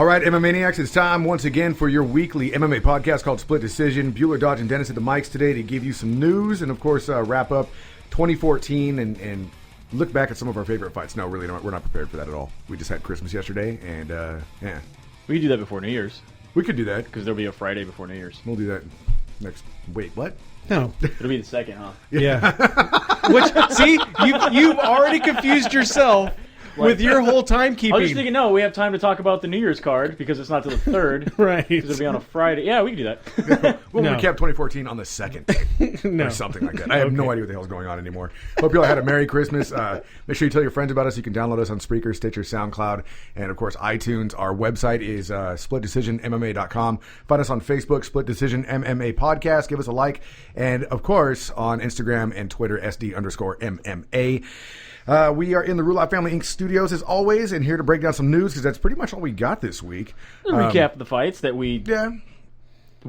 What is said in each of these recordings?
All right, MMA Maniacs, it's time once again for your weekly MMA podcast called Split Decision. Bueller, Dodge, and Dennis at the mics today to give you some news and, of course, wrap up 2014 and look back at some of our favorite fights. No, really, we're not prepared for that at all. We just had Christmas yesterday, and yeah. We could do that before New Year's. We could do that. Because there'll be a Friday before New Year's. We'll do that next. Wait, what? No. It'll be the second, huh? Yeah. Which, see, you've already confused yourself with your whole timekeeping. I was just thinking, no, we have time to talk about the New Year's card because it's not till the 3rd. Right. Because it'll be on a Friday. Yeah, we can do that. We'll No. recap 2014 on the 2nd. No. Or something like that. I have no idea what the hell's going on anymore. Hope you all had a Merry Christmas. Make sure you tell your friends about us. You can download us on Spreaker, Stitcher, SoundCloud, and, of course, iTunes. Our website is splitdecisionmma.com. Find us on Facebook, Split Decision MMA Podcast. Give us a like. And, of course, on Instagram and Twitter, SD_MMA. We are in the Rule Out Family Inc. studios as always, and here to break down some news because that's pretty much all we got this week. Recap the fights that we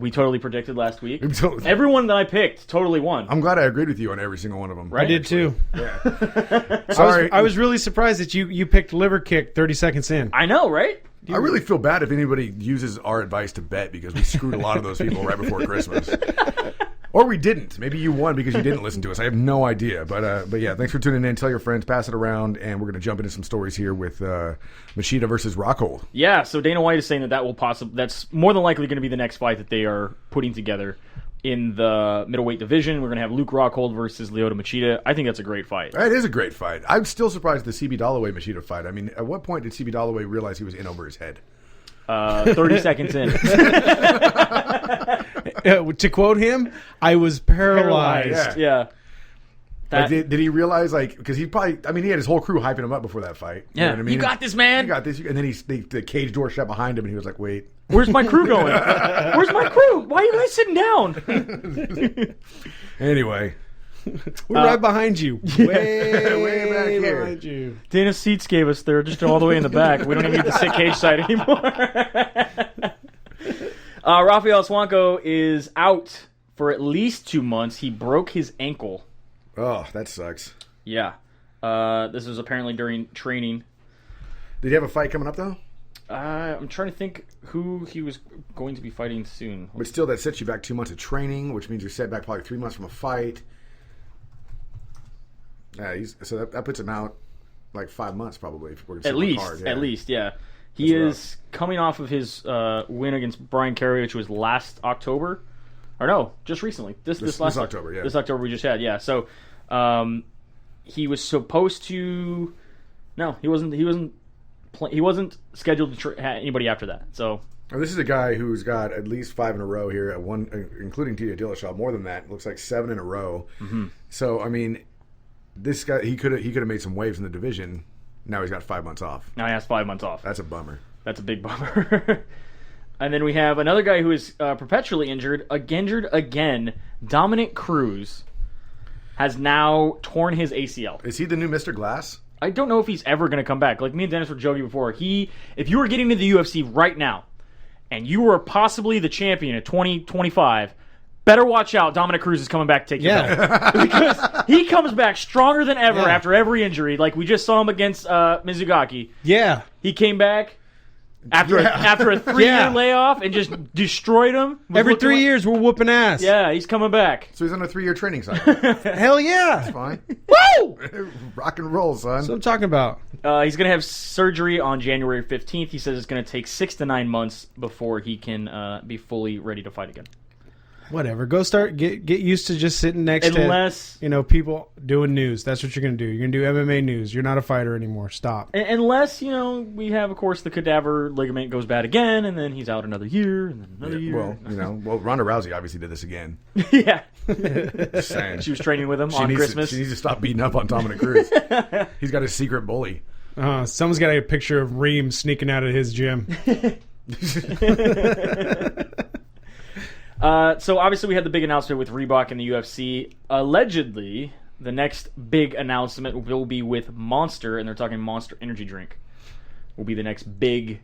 totally predicted last week. Everyone that I picked totally won. I'm glad I agreed with you on every single one of them. Right? I did too. Yeah. Sorry. I was really surprised that you picked liver kick 30 seconds in. I know, right? I really feel bad if anybody uses our advice to bet because we screwed a lot of those people right before Christmas. Or we didn't. Maybe you won because you didn't listen to us. I have no idea. But yeah, thanks for tuning in. Tell your friends, pass it around, and we're going to jump into some stories here with Machida versus Rockhold. Yeah, so Dana White is saying that's more than likely going to be the next fight that they are putting together in the middleweight division. We're going to have Luke Rockhold versus Lyoto Machida. I think that's a great fight. It is a great fight. I'm still surprised at the CB Dalloway Machida fight. I mean, at what point did CB Dalloway realize he was in over his head? 30 seconds in. To quote him, I was paralyzed. Yeah. Did he realize, because he probably, he had his whole crew hyping him up before that fight. Yeah. You know what I mean? You got this, man. You got this. And then the cage door shut behind him, and he was like, wait. Where's my crew going? Where's my crew? Why are you guys sitting down? Anyway. We're right behind you. Way back here. Behind you. Dana's seats gave us. They're just all the way in the back. We don't even need the sit cage side anymore. Rafael Swanko is out for at least 2 months. He broke his ankle. Oh, that sucks. Yeah. This was apparently during training. Did he have a fight coming up, though? I'm trying to think who he was going to be fighting soon. But still, that sets you back 2 months of training, which means you're set back probably 3 months from a fight. So that puts him out like 5 months probably. If we're at least, yeah. He is coming off of his win against Brian Carey, which was last October. Or no, just recently. This last October, yeah. This October we just had, yeah. So he was supposed to. No, he wasn't scheduled to have anybody after that. So this is a guy who's got at least 5 in a row here, including TJ Dillashaw. More than that, it looks like 7 in a row. Mm-hmm. So this guy he could have made some waves in the division. Now he's got 5 months off. Now he has 5 months off. That's a bummer. That's a big bummer. And then we have another guy who is perpetually injured again. Dominic Cruz has now torn his ACL. Is he the new Mr. Glass? I don't know if he's ever going to come back. Like me and Dennis were joking before. If you were getting into the UFC right now, and you were possibly the champion at 2025, better watch out. Dominic Cruz is coming back to take your belt. Because he comes back stronger than ever after every injury. Like we just saw him against Mizugaki. Yeah. He came back after a 3-year layoff and just destroyed him. Every 3 years we're whooping ass. Yeah, he's coming back. So he's on a 3-year training cycle. Hell yeah. That's fine. Woo! Rock and roll, son. That's what I'm talking about. He's going to have surgery on January 15th. He says it's going to take 6 to 9 months before he can be fully ready to fight again. Whatever. Go start get used to just sitting next to people doing news. That's what you're going to do. You're going to do MMA news. You're not a fighter anymore. Stop. Unless, we have, of course, the cadaver ligament goes bad again, and then he's out another year, and then another year. Well, Ronda Rousey obviously did this again. Yeah. Just saying. She was training with him on Christmas. She needs to stop beating up on Dominic Cruz. He's got a secret bully. Someone's got a picture of Reem sneaking out of his gym. So obviously we had the big announcement with Reebok and the UFC. Allegedly, the next big announcement will be with Monster, and they're talking Monster Energy Drink. Will be the next big.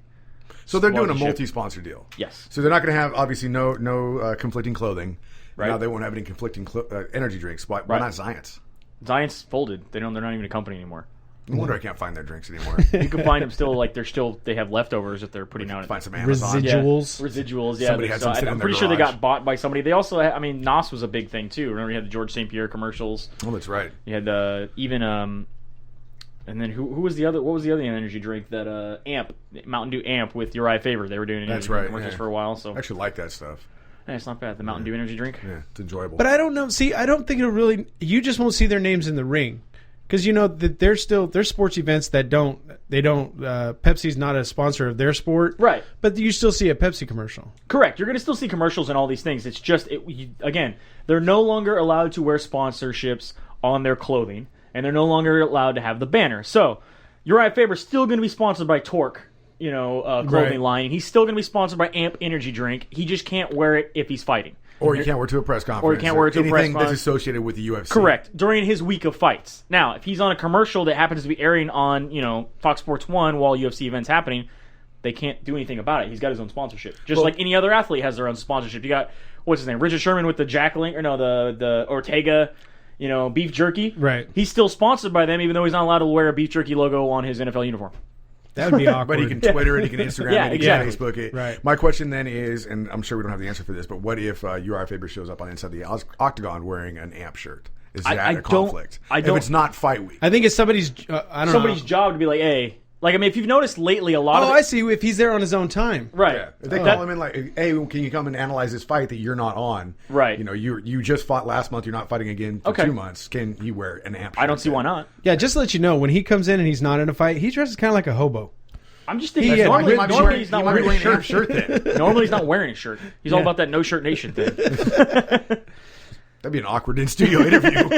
So they're doing a multi-sponsor deal. Yes. So they're not going to have obviously no conflicting clothing. Right. Now they won't have any conflicting energy drinks. Why not Zions? Zions folded. They're not even a company anymore. No wonder I can't find their drinks anymore. You can find them still, like they have leftovers that they're putting out. Find some Amazon. Residuals. Yeah. Somebody had some sitting in I'm their pretty sure they garage. got bought by somebody. They also, NOS was a big thing too. Remember, you had the George St. Pierre commercials. Oh, that's right. You had and then who was the other? What was the other energy drink that Amp, Mountain Dew Amp with Uriah Faber? They were doing energy drink commercials for a while. So I actually like that stuff. yeah, it's not bad. The Mountain Dew energy drink. Yeah, it's enjoyable. But I don't know. See, I don't think it'll really. You just won't see their names in the ring because that there's sports events that don't. They don't. Pepsi's not a sponsor of their sport, Right? But you still see a Pepsi commercial. Correct. You're going to still see commercials and all these things. It's just again, they're no longer allowed to wear sponsorships on their clothing, and they're no longer allowed to have the banner. So Uriah Faber's still going to be sponsored by Torque, clothing line, and he's still going to be sponsored by Amp Energy Drink. He just can't wear it if he's fighting. Or you can't wear it to a press conference. Or you can't wear it to a press anything conference. that's associated with the UFC. Correct. During his week of fights. Now, if he's on a commercial that happens to be airing on, Fox Sports 1 while UFC event's happening, they can't do anything about it. He's got his own sponsorship. Just like any other athlete has their own sponsorship. You got, what's his name? Richard Sherman with the the Ortega, beef jerky. Right. He's still sponsored by them, even though he's not allowed to wear a beef jerky logo on his NFL uniform. That would be awkward. But he can Twitter it, he can Instagram Yeah, it, he exactly. can Facebook it. Right. My question then is, and I'm sure we don't have the answer for this, but what if Uriah Faber shows up on inside the octagon wearing an Amp shirt? Is that a conflict? If it's not fight week. I think it's somebody's. Somebody's job to be like, hey. Like, if you've noticed lately, a lot of I see. If he's there on his own time. Right. Yeah. If they call him in like, hey, can you come and analyze this fight that you're not on? Right. You just fought last month. You're not fighting again for 2 months. Can you wear an Amp shirt? I don't see why not. Yeah, just to let you know, when he comes in and he's not in a fight, he dresses kind of like a hobo. I'm just thinking, normally he's not wearing a shirt then. Normally he's not wearing a shirt. He's all about that no shirt nation thing. That'd be an awkward in-studio interview.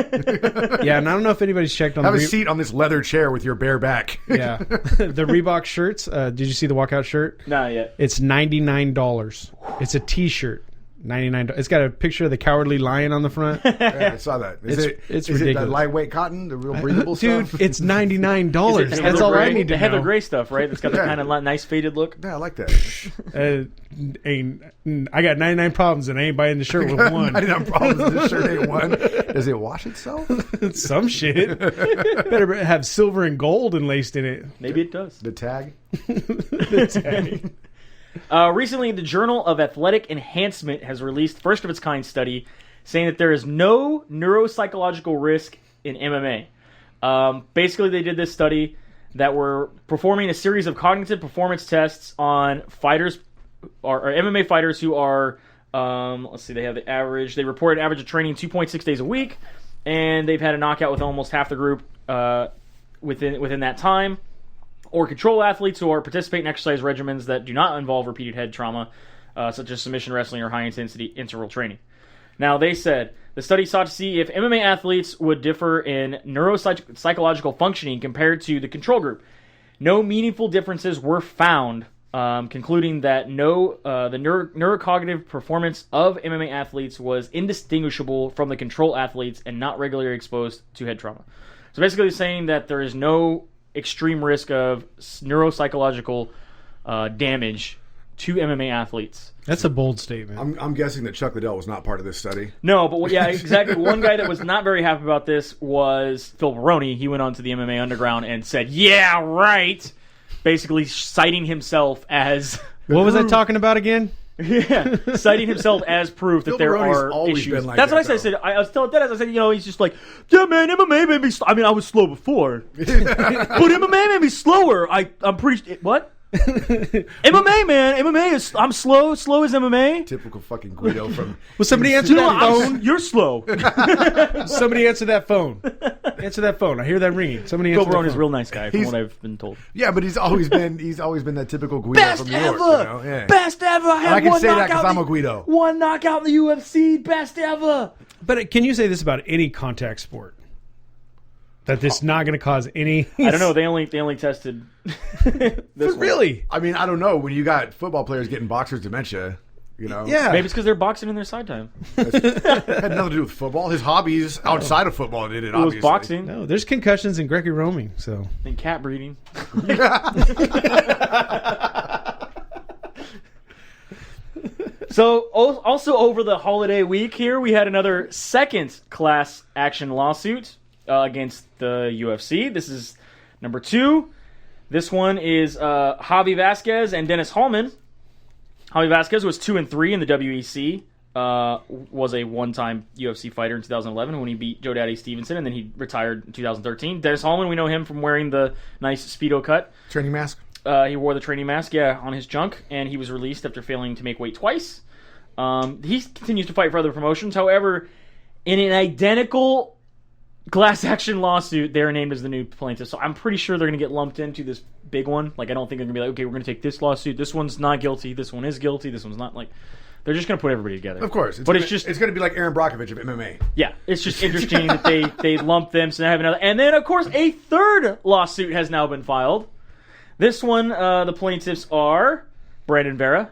Yeah, and I don't know if anybody's checked on Have a seat on this leather chair with your bare back. Yeah. The Reebok shirts. Did you see the walkout shirt? Not yet. It's $99. It's a T-shirt. $99. It's got a picture of the cowardly lion on the front. Yeah, I saw that. Is It's it ridiculous. that lightwaight cotton, the real breathable Dude, stuff? it's $99. That's all I need to The Heather know. Gray stuff, right? That's got the kind of nice faded look. Yeah, I like that. I got 99 problems and I ain't buying the shirt with one. I didn't have problems with this shirt. Ain't one. Does it wash itself? Some shit. Better have silver and gold enlaced in it. Maybe it does. The tag? Recently, the Journal of Athletic Enhancement has released first of its kind study saying that there is no neuropsychological risk in MMA. Basically, they did this study that were performing a series of cognitive performance tests on fighters or MMA fighters who are, let's see, they have the average. They reported an average of training 2.6 days a week, and they've had a knockout with almost half the group within that time. Or control athletes who are participate in exercise regimens that do not involve repeated head trauma, such as submission wrestling or high-intensity interval training. Now, they said the study sought to see if MMA athletes would differ in neuropsychological functioning compared to the control group. No meaningful differences were found, concluding that the neurocognitive performance of MMA athletes was indistinguishable from the control athletes and not regularly exposed to head trauma. So basically saying that there is no extreme risk of neuropsychological damage to MMA athletes. That's a bold statement. I'm guessing that Chuck Liddell was not part of this study. No, but yeah, exactly. One guy that was not very happy about this was Phil Baroni. He went on to the MMA Underground and said, "Yeah, right," basically citing himself as what was I talking about again? Yeah, citing himself as proof that there are issues. That's what I said. I was telling Dennis, I said, he's just like, yeah, man, MMA made me I was slow before. But MMA made me slower. I'm pretty... What? MMA, man. MMA is... I'm slow. Slow as MMA. Typical fucking Guido from... Will somebody answer that phone? You're slow. Somebody answer that phone. Answer that phone. I hear that ringing. Somebody answer Phil Barone that is a phone. real nice guy, from what I've been told. Yeah, but he's always been that typical Guido Best from New York. ever! Yeah. Best ever! I can say that because I'm a Guido. One knockout in the UFC. Best ever! But can you say this about any contact sport? That this not going to cause any... I don't know. They only tested this one. Really? I mean, I don't know. When you got football players getting boxers' dementia, Yeah. Maybe it's because they're boxing in their side time. had nothing to do with football. His hobbies outside of football did it, It was obviously. boxing No, there's concussions and Greco-Roaming, so... and cat breeding. So, also over the holiday week here, we had another second class action lawsuit against the UFC. This is Number 2, this one is Javi Vasquez and Dennis Hallman. Javi Vasquez was 2-3 in the WEC. Was a one-time UFC fighter in 2011 when he beat Joe Daddy Stevenson, and then he retired in 2013. Dennis Hallman, we know him from wearing the nice Speedo cut. Training mask? He wore the training mask, on his junk, and he was released after failing to make weight twice. He continues to fight for other promotions. However, in an identical class action lawsuit, they're named as the new plaintiff. So I'm pretty sure they're going to get lumped into this big one. Like, I don't think they're going to be like, okay, we're going to take this lawsuot. This one's not guilty. This one is guilty. This one's not. Like, they're just going to put everybody together. Of course. It's going to be like Aaron Brockovich of MMA. Yeah, it's just interesting that they lump them. So they have another. And then, of course, a third lawsuit has now been filed. This one, the plaintiffs are Brandon Vera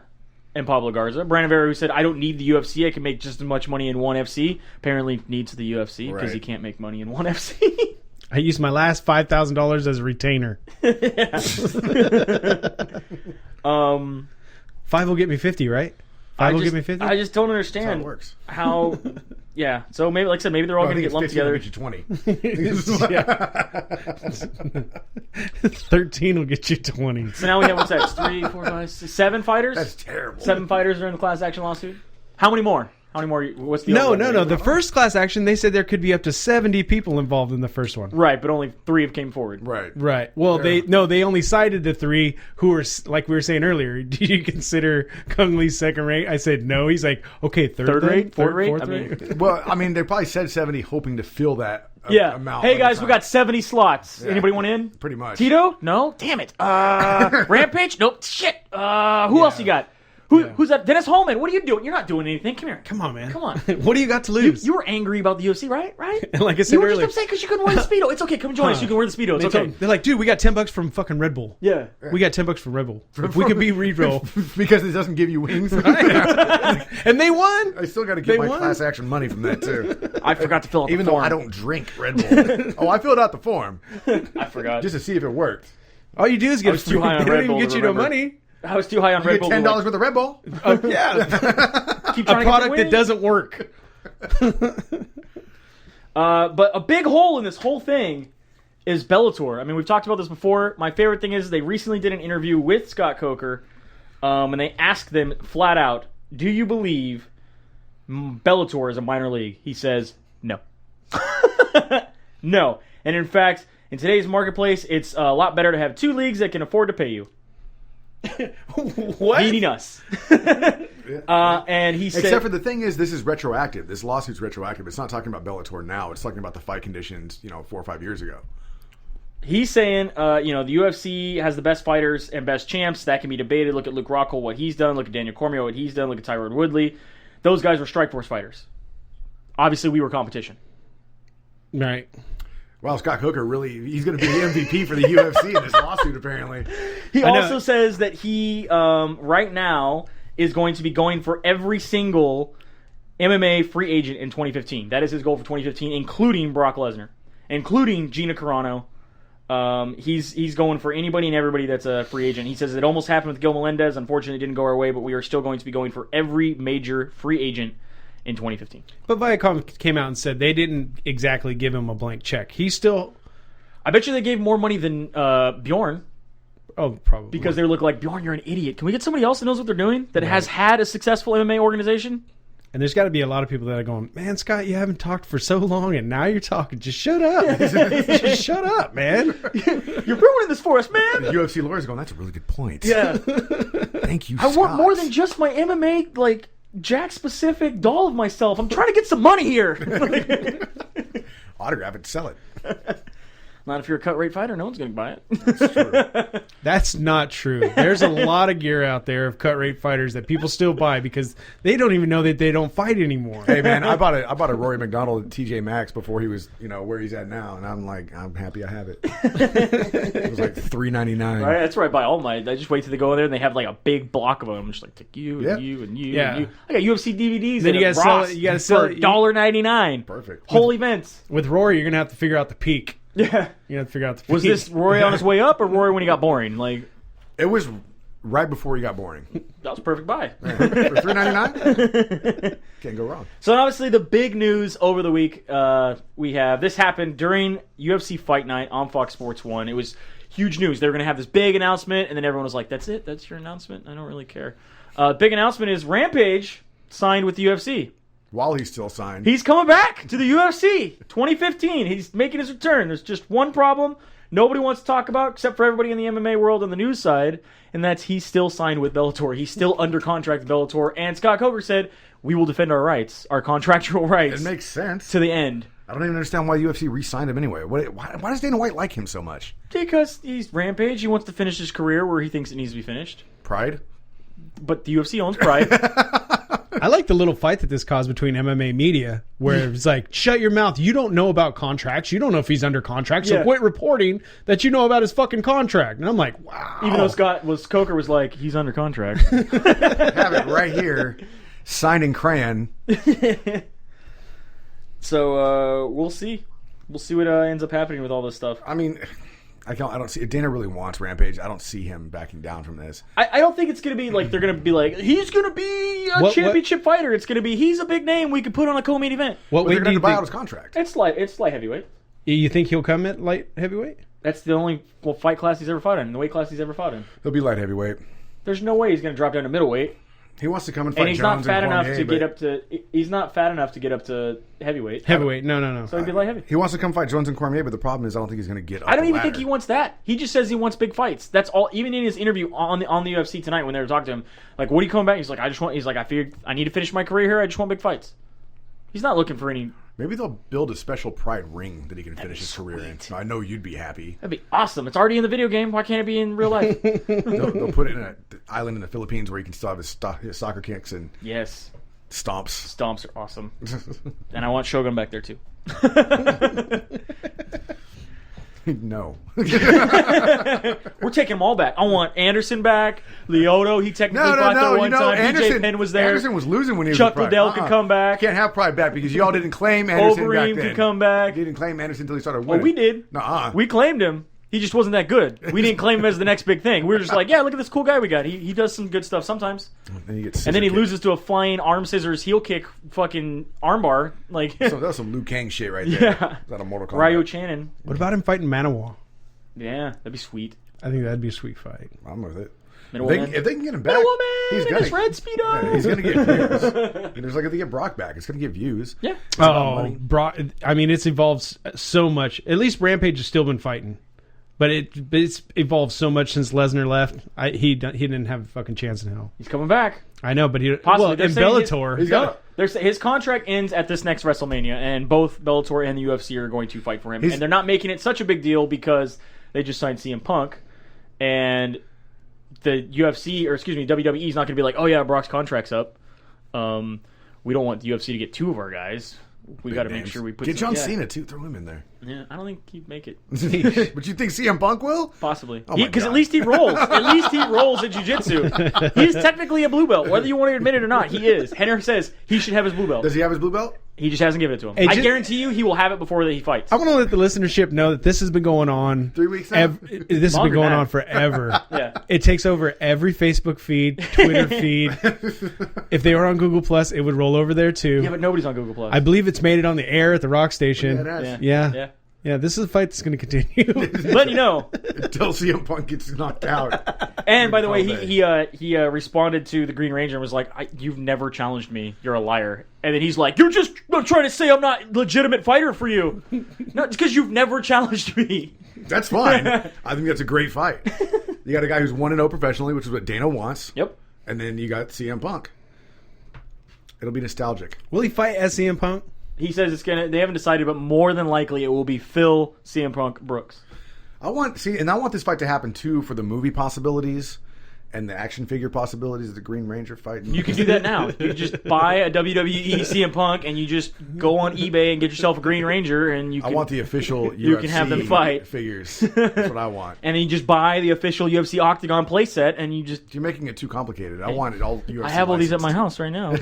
and Pablo Garza. Brandon Vera, who said, I don't need the UFC. I can make just as much money in ONE FC. Apparently needs the UFC because he can't make money in ONE FC. I used my last $5,000 as a retainer. 5 will get me 50, right? 5 will get me 50? I just don't understand That's how it works. how yeah. So maybe, like I said, maybe they're all going to get lumped together. Will get you 20. 13 will get you 20. So now we have, what's that? 3, 4, 5, 6, 7 fighters? That's terrible. 7 fighters are in the class action lawsuit? How many more? How many more? What's the No. The first class action, they said there could be up to 70 people involved in the first one. Right, but only 3 have came forward. Right. Well, they only cited the 3 who were, like we were saying earlier, do you consider Kung Lee second rate? I said no. He's like, okay, third rate? Fourth rate? Fourth I mean, rate? Well, I mean, they probably said 70 hoping to fill that amount. Hey, guys, we got 70 slots. Yeah. Anybody want in? Pretty much. Tito? No? Damn it. Rampage? Nope. Shit. Who else you got? Who's that? Dennis Hallman. What are you doing? You're not doing anything. Come here. Come on, man. Come on. What do you got to lose? You were angry about the UFC, right? And like I said you were earlier, just upset because you couldn't wear the Speedo. It's okay. Come join us. You can wear the Speedo. It's okay. They're like, dude, we got $10 from fucking Red Bull. Yeah. We got $10 from Red Bull. If we could be Reroll. Because it doesn't give you wings. And they won. I still got to get my class action money from that, too. I forgot to fill out Even the form. though I don't drink Red Bull. Oh, I filled out the form. I forgot. Just to see if it worked. All you do is get was too high on they Red don't even Bull get to you no remember. money. I was too high on You Red get Bull. $10 worth of Red Bull. Yeah. Keep A trying product to that doesn't work. But a big hole in this whole thing is Bellator. I mean, we've talked about this before. My favorite thing is they recently did an interview with Scott Coker, and they asked them flat out, do you believe Bellator is a minor league? He says, no. No. And in fact, in today's marketplace, it's a lot better to have 2 leagues that can afford to pay you. What? Beating us. And he said... Except for the thing is, this is retroactive. This lawsuit's retroactive. It's not talking about Bellator now. It's talking about the fight conditions, 4 or 5 years ago. He's saying, the UFC has the best fighters and best champs. That can be debated. Look at Luke Rockhold, what he's done. Look at Daniel Cormier, what he's done. Look at Tyron Woodley. Those guys were Strikeforce fighters. Obviously, we were competition. Right. Well, Scott Coker he's going to be the MVP for the UFC in this lawsuit, apparently. He also says that he, right now, is going to be going for every single MMA free agent in 2015. That is his goal for 2015, including Brock Lesnar, including Gina Carano. He's going for anybody and everybody that's a free agent. He says it almost happened with Gil Melendez. Unfortunately, it didn't go our way, but we are still going to be going for every major free agent in 2015. But Viacom came out and said they didn't exactly give him a blank check. He's still... I bet you they gave more money than Bjorn. Oh, probably. Because they look like, Bjorn, you're an idiot. Can we get somebody else that knows what they're doing? That has had a successful MMA organization? And there's got to be a lot of people that are going, man, Scott, you haven't talked for so long, and now you're talking. Just shut up. Just shut up, man. You're ruining this for us, man. The UFC lawyer's going, that's a really good point. Yeah. Thank you, I Scott. want more than just my MMA, Jack-specific doll of myself. I'm trying to get some money here. Autograph it, sell it. Not if you're a cut rate fighter. No one's going to buy it. That's true. That's not true. There's a lot of gear out there of cut rate fighters that people still buy because they don't even know that they don't fight anymore. Hey man, I bought a Rory McDonald at TJ Maxx before he was where he's at now, and I'm happy I have it. It was like $3.99. Right, that's where I buy all my. I just wait till they go in there and they have like a big block of them. I'm just like, take you and you and you and you. I got UFC DVDs. Then you gotta sell it. You got to sell it. $1.99. Perfect. Whole events. With Rory, you're gonna have to figure out the peak. Yeah. You have to figure out the peak. Was this Rory on his way up or Rory when he got boring? It was right before he got boring. That was a perfect buy. For $3.99, can't go wrong. So obviously the big news over the week, we have this happened during UFC Fight Night on Fox Sports 1. It was huge news. They were going to have this big announcement, and then everyone was like, "That's it? That's your announcement? I don't really care." Big announcement is Rampage signed with the UFC. While he's still signed, He's coming back to the UFC 2015. He's making his return. There's just one problem nobody wants to talk about except for everybody in the MMA world on the news side, and that's he's still signed with Bellator. He's still under contract with Bellator, and Scott Coker said, "We will defend our rights, our contractual rights." it makes sense. To the end. I don't even understand why UFC re-signed him anyway. Why does Dana White like him so much? Because he's Rampage. He wants to finish his career where he thinks it needs to be finished. Pride? But the UFC owns Pride. I like the little fight that this caused between MMA media, where it's like, shut your mouth. You don't know about contracts. You don't know if he's under contract, so Yeah. quit reporting that you know about his fucking contract. And I'm like, wow. Even though Coker was like, he's under contract. Have it right here, signed in crayon. So we'll see. We'll see what ends up happening with all this stuff. I mean, I don't see. If Dana really wants Rampage, I don't see him backing down from this. I don't think it's going to be like they're going to be like, he's going to be a championship fighter. It's going to be, he's a big name we could put on a co-main event. What But weight they're do going you to buy think? out his contract. It's light heavyweight. You think he'll come at light heavyweight? That's the only fight class he's ever fought in, the weight class he's ever fought in. He'll be light heavyweight. There's no way he's going to drop down to middleweight. He wants to come and fight And he's Jones not fat and enough Cormier, to but get up to. He's not fat enough to get up to heavyweight. Heavyweight? No. So he'd be light heavy. He wants to come fight Jones and Cormier, but the problem is I don't think he's going to get up I don't the even think ladder. he wants that. He just says he wants big fights. That's all. Even in his interview on the UFC tonight, when they were talking to him, like, "What are you coming back?" He's like, I figured I need to finish my career here. I just want big fights. He's not looking for any. Maybe they'll build a special Pride ring that he can finish his career in. sweet. I know you'd be happy. That'd be awesome. It's already in the video game. Why can't it be in real life? They'll put it in an island in the Philippines where he can still have his soccer kicks and Yes, stomps. stomps are awesome, and I want Shogun back there too. No. We're taking them all back. I want Anderson back. Leoto, he technically fought there one time. BJ Penn was there. Anderson was losing when he was Chuck with Pride. Liddell could come back. You can't have Pride back because y'all didn't claim Anderson back Overeem then. could come back. You didn't claim Anderson until he started Well, winning. we did. Nuh-uh. We claimed him. He just wasn't that good. We didn't claim him as the next big thing. We were just like, yeah, look at this cool guy we got. He does some good stuff sometimes. And then he loses to a flying arm scissors heel kick fucking armbar. Like, So that's some Liu Kang shit right there. Yeah. Is that a Mortal Kombat? Ryo Channon. What about him fighting Manawa? Yeah, that'd be sweet. I think that'd be a sweet fight. I'm with it. Middlewoman. If they can get him back, Middlewoman in his red Speedo. Yeah, he's gonna get views. It's like if they get Brock back, it's gonna get views. Yeah. Oh, I mean, it's evolved so much. At least Rampage has still been fighting, but it's evolved so much since Lesnar left. He didn't have a fucking chance in hell. He's coming back. I know, but Possibly. They're in saying Bellator, his contract ends at this next WrestleMania, and both Bellator and the UFC are going to fight for him. And they're not making it such a big deal because they just signed CM Punk, and the WWE is not going to be like, oh yeah, Brock's contract's up. We don't want the UFC to get two of our guys. We got to make sure we put get John Cena too. Throw him in there. Yeah, I don't think he'd make it. But you think CM Punk will? Possibly. Oh my Because God. at least he rolls. At least he rolls in jiu-jitsu. He's technically a blue belt. Whether you want to admit it or not, he is. Henry says he should have his blue belt. Does he have his blue belt? He just hasn't given it to him. Hey, I guarantee you he will have it before he fights. I want to let the listenership know that this has been going on 3 weeks now. This has been Longer going than on that. forever. Yeah. It takes over every Facebook feed, Twitter feed. If they were on Google Plus, it would roll over there too. Yeah, but nobody's on Google Plus. I believe it's made it on the air at the Rock Station. Yeah, it has. Yeah. Yeah, this is a fight that's going to continue. Let you know. Until CM Punk gets knocked out. And by the way, All he responded to the Green Ranger and was like, "You've never challenged me. You're a liar." And then he's like, "You're just trying to say I'm not a legitimate fighter for you. No, it's because you've never challenged me." That's fine. I think that's a great fight. You got a guy who's 1-0 professionally, which is what Dana wants. Yep. And then you got CM Punk. It'll be nostalgic. Will he fight as CM Punk? He says it's gonna. They haven't decided, but more than likely it will be Phil, CM Punk, Brooks. I want this fight to happen too for the movie possibilities and the action figure possibilities of the Green Ranger fight. You can do that now. You just buy a WWE CM Punk and you just go on eBay and get yourself a Green Ranger, and you can. I want the official You UFC can have them fight. figures. That's what I want. And then you just buy the official UFC Octagon playset, and you just. You're making it too complicated. I want it all UFC. I have all these at my licensed. house right now.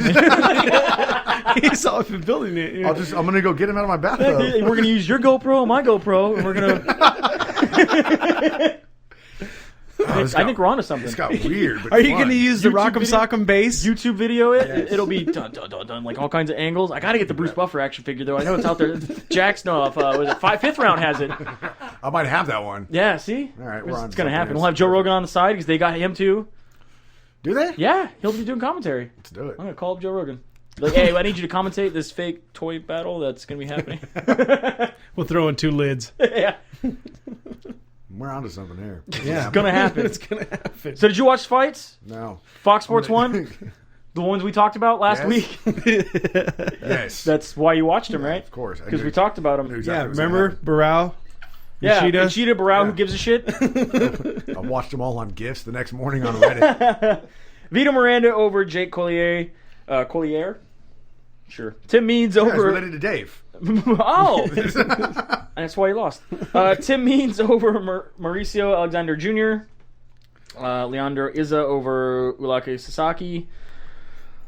He's all been building it. I'm gonna go get him out of my bathtub. We're gonna use your GoPro, my GoPro, and we're gonna. I think we're onto something. It's got weird. But Are you fun. going to use the YouTube Rock'em video? Sock'em bass? YouTube video it'll be dun, dun, dun, dun, like all kinds of angles. I got to get the Bruce Buffer action figure though. I know it's out there. Jack's was it fifth round has it. I might have that one. Yeah, see? All right, it's going to happen. We'll have Joe Rogan on the side because they got him too. Do they? Yeah, he'll be doing commentary. Let's do it. I'm going to call up Joe Rogan. Like, hey, I need you to commentate this fake toy battle that's going to be happening. We'll throw in 2 lids. Yeah. We're onto something here. Yeah. It's going to happen. It's going to happen. So did you watch fights? No. Fox Sports 1? The ones we talked about last week? Yes. That's why you watched them, right? Of course. Because we talked about them. Exactly Yeah, what was gonna remember happen. Barao? Yeah, Ishida? Ishida, Barao, Yeah. who gives a shit? I watched them all on GIFs the next morning on Reddit. Vito Miranda over Jake Collier. Collier? Sure. Tim Means Yeah, it's over... related to Dave. Oh! That's why he lost. Tim Means over Mauricio Alexander Jr. Leandro Iza over Ulake Sasaki.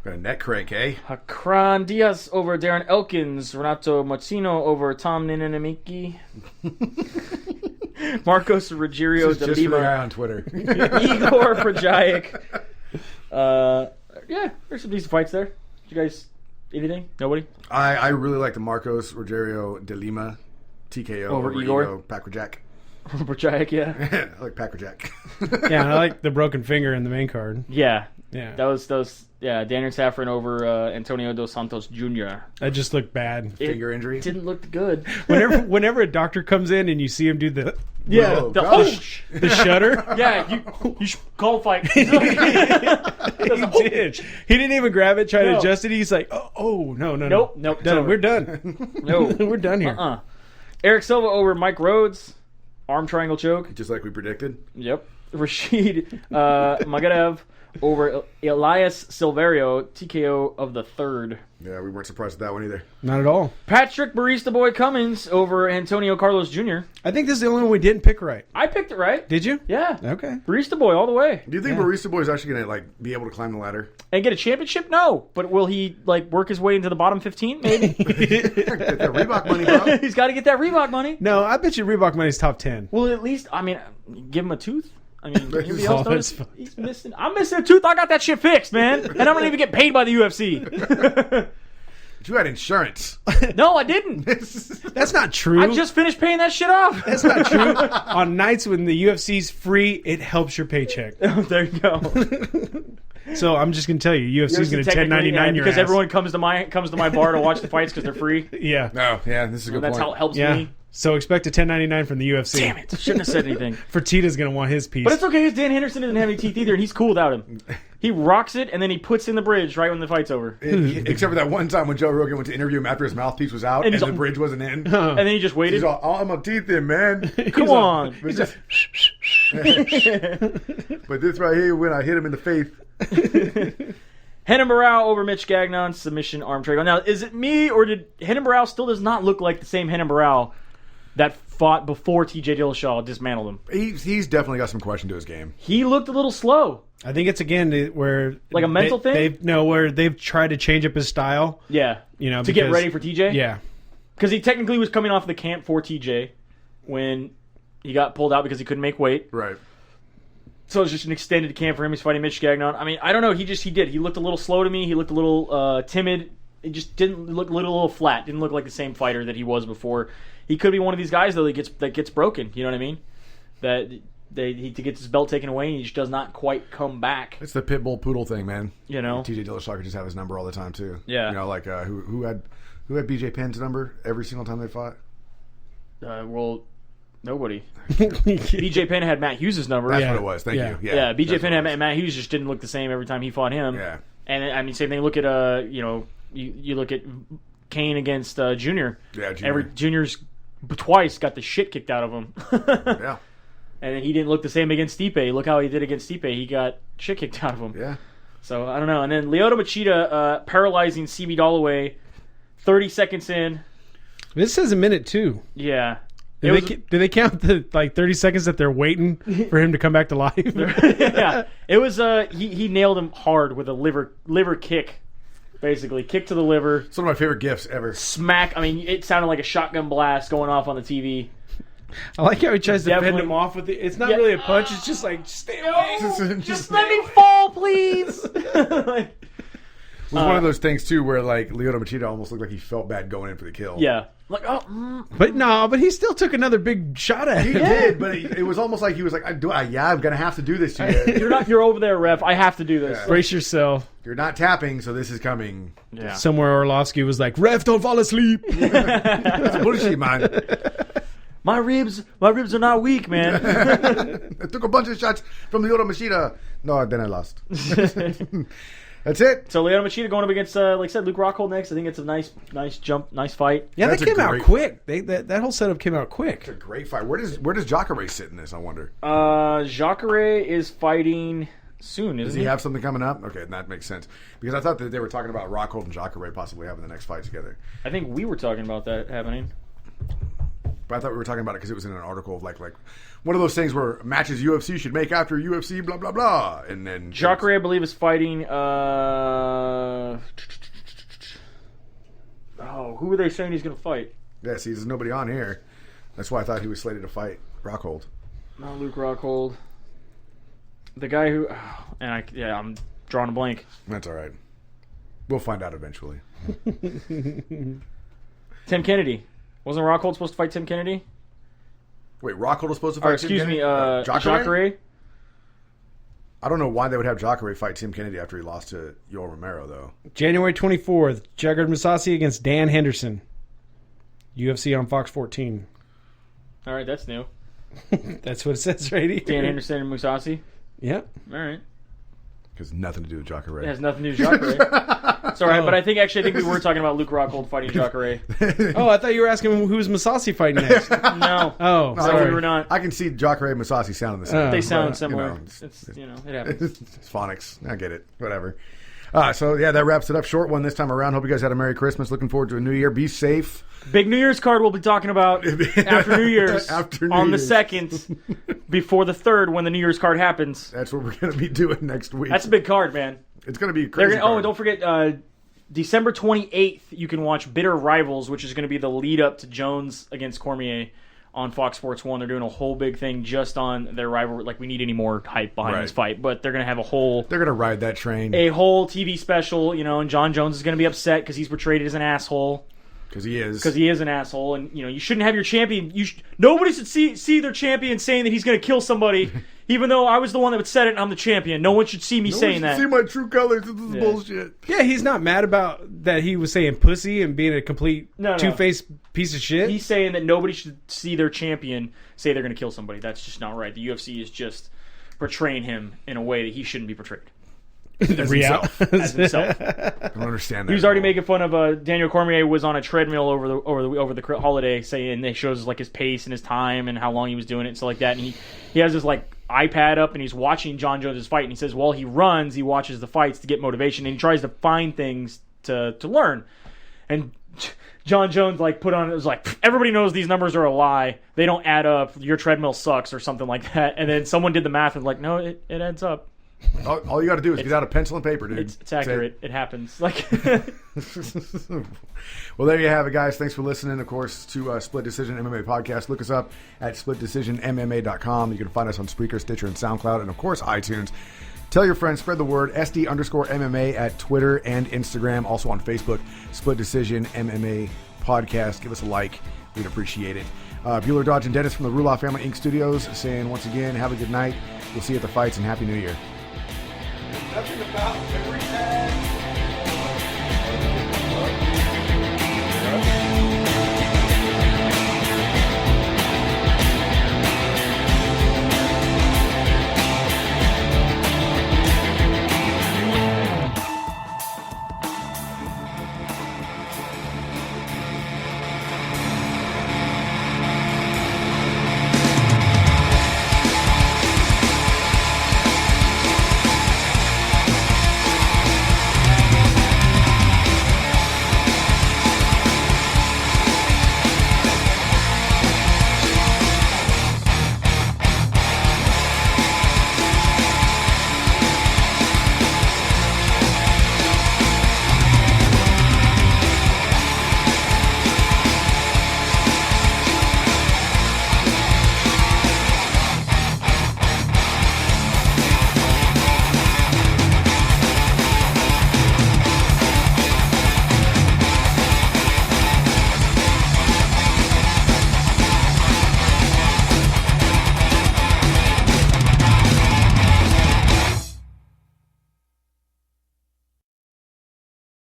Got a neck crank, eh? Hakran Diaz over Darren Elkins. Renato Mazzino over Tom Ninanamiki. Marcos Ruggiero This is de just for the guy Lima. on Twitter. Igor Prajajic. Yeah, there's some decent fights there. Did you guys... Anything? Nobody? I really like the Marcos Ruggiero de Lima TKO Over Igor? Packer Jack. Prajajic, yeah. I like Packer Jack. Yeah, and I like the broken finger in the main card. Yeah. Yeah. That was Daniel Safran over Antonio Dos Santos Jr. That just looked bad. Finger injury. Didn't look good. Whenever a doctor comes in and you see him do the Whoa, the gosh. the shudder, Yeah, you should call a fight. he did. He didn't even grab it, try to No. adjust it. He's like, oh no. Nope, it's Done. over. We're done. No. We're done here. Eric Silva over Mike Rhodes. Arm triangle choke. Just like we predicted. Yep. Rashid Magadev over Elias Silverio, TKO of the third. Yeah, we weren't surprised at that one either. Not at all. Patrick Barista Boy Cummins over Antonio Carlos Jr. I think this is the only one we didn't pick right. I picked it right. Did you? Yeah. Okay. Barista Boy all the way. Do you think Barista Boy is actually going to be able to climb the ladder? And get a championship? No. But will he work his way into the bottom 15? Maybe. Get that Reebok money, bro. He's got to get that Reebok money. No, I bet you Reebok money's top 10. Well, at least, give him a tooth. Anybody Oh, else that's notice? fine. He's missing. I'm missing a tooth. I got that shit fixed, man. And I'm not even get paid by the UFC. But you had insurance. No, I didn't. That's not true. I just finished paying that shit off. That's not true. On nights when the UFC's free, it helps your paycheck. There you go. So I'm just gonna tell you, UFC's gonna 1099 your because ass. everyone comes to my bar to watch the fights because they're free. Yeah. No, yeah, this is a good And that's point. how it helps Yeah. me. So expect a 1099 from the UFC. Damn it! Shouldn't have said anything. Fertitta's gonna want his piece. But it's okay because Dan Henderson doesn't have any teeth either, and he's cool without him. He rocks it, and then he puts in the bridge right when the fight's over. Except for that one time when Joe Rogan went to interview him after his mouthpiece was out And and, he's the all- bridge wasn't in. And then he just waited. He's all, I'm my teeth in, man. Come on. But this right here, when I hit him in the face. Henan Barao over Mitch Gagnon, submission arm triangle. Now, is it me, or did Henan Barao still does not look like the same Henan Barao that fought before TJ Dillashaw dismantled him? He's definitely got some question to his game. He looked a little slow. I think it's again where Like a mental thing? where they've tried to change up his style. Yeah. You know, to get because- ready for TJ? Yeah. Because he technically was coming off the camp for TJ when he got pulled out because he couldn't make weight. Right. So it was just an extended camp for him. He's fighting Mitch Gagnon. I mean, I don't know. He did. He looked a little slow to me. He looked a little timid. It just didn't look a little flat. Didn't look like the same fighter that he was before. He could be one of these guys though that gets broken. You know what I mean? That he gets his belt taken away and he just does not quite come back. It's the pit bull poodle thing, man. You know? TJ Dillashaw could just have his number all the time too. Yeah. You know, like who had BJ Penn's number every single time they fought? Well, nobody. BJ Penn had Matt Hughes' number. That's Yeah. what it was. Thank Yeah. you. Yeah, BJ that's Penn what it had Matt Hughes just didn't look the same every time he fought him. was. Yeah. And I mean, same thing. Look at you look at Kane against Junior. Yeah, Junior. Junior's twice got the shit kicked out of him. Yeah. And then he didn't look the same against Stipe. Look how he did against Stipe. He got shit kicked out of him. Yeah. So I don't know. And then Lyoto Machida paralyzing CB Dollaway 30 seconds in. This says a minute too. Yeah. Do they count the 30 seconds that they're waiting for him to come back to life? Yeah. It was he nailed him hard with a liver kick. Basically, kick to the liver. It's one of my favorite gifts ever. Smack. I mean, it sounded like a shotgun blast going off on the TV. I like how he tries to fend Definitely. him off with it. It's not Yeah. really a punch. It's just like, stay away. Just let me fall, please. Like, It was one of those things too, where like Lyoto Machida almost looked like he felt bad going in for the kill. yeah. Like, But he still took another big shot at He him. did, but it was almost like he was like, I'm gonna have to do this to you. you're over there, ref. I have to do this. Yeah. Brace yourself. You're not tapping, so this is coming. Yeah. Somewhere Orlovsky was like, "Ref, don't fall asleep." That's bullshit, man. My ribs are not weak, man. I took a bunch of shots from Lyoto Machida. No, then I lost. That's it. So Lyoto Machida going up against, like I said, Luke Rockhold next. I think it's a nice jump, nice fight. Yeah, That's that a came out great- quick. That whole setup came out quick. It's a great fight. Where does Jacare sit in this? I wonder. Jacare is fighting soon, Does isn't he he? have something coming up? Okay, that makes sense. Because I thought that they were talking about Rockhold and Jacare possibly having the next fight together. I think we were talking about that happening. But I thought we were talking about it because it was in an article of like one of those things where matches UFC should make after UFC, blah blah blah, and then Jacare, I believe, is fighting. Who were they saying he's going to fight? Yeah, see, there's nobody on here. That's why I thought he was slated to fight Rockhold. Not Luke Rockhold. The guy who, I'm drawing a blank. That's all right. We'll find out eventually. Tim Kennedy. Wasn't Rockhold supposed to fight Tim Kennedy? Wait, Rockhold was supposed to fight. Or excuse Tim me, Kennedy? Jacare. I don't know why they would have Jacare fight Tim Kennedy after he lost to Yoel Romero, though. January 24th, Jaggard Masasi against Dan Henderson. UFC on Fox 14. All right, that's new. That's what it says right here. Dan Henderson and Musasi. Yep. All right. Because nothing to do with Jacare. It has nothing to do with Jacare. It's all right, but I think we were talking about Luke Rockhold fighting Jacare. Oh, I thought you were asking who's Masasi fighting next. No. Oh, So sorry. we were not. I can see Jacare and Masasi sounding the same. They sound but, similar. you know, It happens. it's phonics. I get it. Whatever. So, yeah, that wraps it up. Short one this time around. Hope you guys had a Merry Christmas. Looking forward to a new year. Be safe. Big New Year's card we'll be talking about after New Year's. After New on Year's. the 2nd, before the 3rd when the New Year's card happens. That's what we're going to be doing next week. That's a big card, man. It's going to be a crazy. And don't forget, December 28th, you can watch Bitter Rivals, which is going to be the lead up to Jones against Cormier on Fox Sports 1. They're doing a whole big thing just on their rivalry. Like, we need any more hype behind this fight, but they're going to have They're going to ride that train. a whole TV special, and John Jones is going to be upset because he's portrayed as an asshole. Because he is. Because he is an asshole, and you shouldn't have your champion. Nobody should see their champion saying that he's going to kill somebody, even though I was the one that said it and I'm the champion. No one should see me saying that. See my true colors. This is bullshit. Yeah, he's not mad about that he was saying pussy and being a complete No. two-faced piece of shit. He's saying that nobody should see their champion say they're going to kill somebody. That's just not right. The UFC is just portraying him in a way that he shouldn't be portrayed. As himself. As himself. I don't understand that. He was already making fun of Daniel Cormier was on a treadmill over the holiday, saying it shows like his pace and his time and how long he was doing it and stuff like that. And he has this like iPad up and he's watching John Jones' fight, and he says while he runs, he watches the fights to get motivation, and he tries to find things to learn. And John Jones like put on it was like, everybody knows these numbers are a lie. They don't add up. Your treadmill sucks or something like that. And then someone did the math and like, no, it adds up. All you got to do is get out a pencil and paper, dude. It's accurate. It happens. Like, well, there you have it, guys. Thanks for listening, of course, to Split Decision MMA Podcast. Look us up at splitdecisionmma.com. You can find us on Spreaker, Stitcher, and SoundCloud, and, of course, iTunes. Tell your friends, spread the word. SD_MMA at Twitter and Instagram. Also on Facebook, Split Decision MMA Podcast. Give us a like. We'd appreciate it. Bueller, Dodge, and Dennis from the Ruloff Family Inc. Studios saying, once again, have a good night. We'll see you at the fights, and Happy New Year. Nothing about every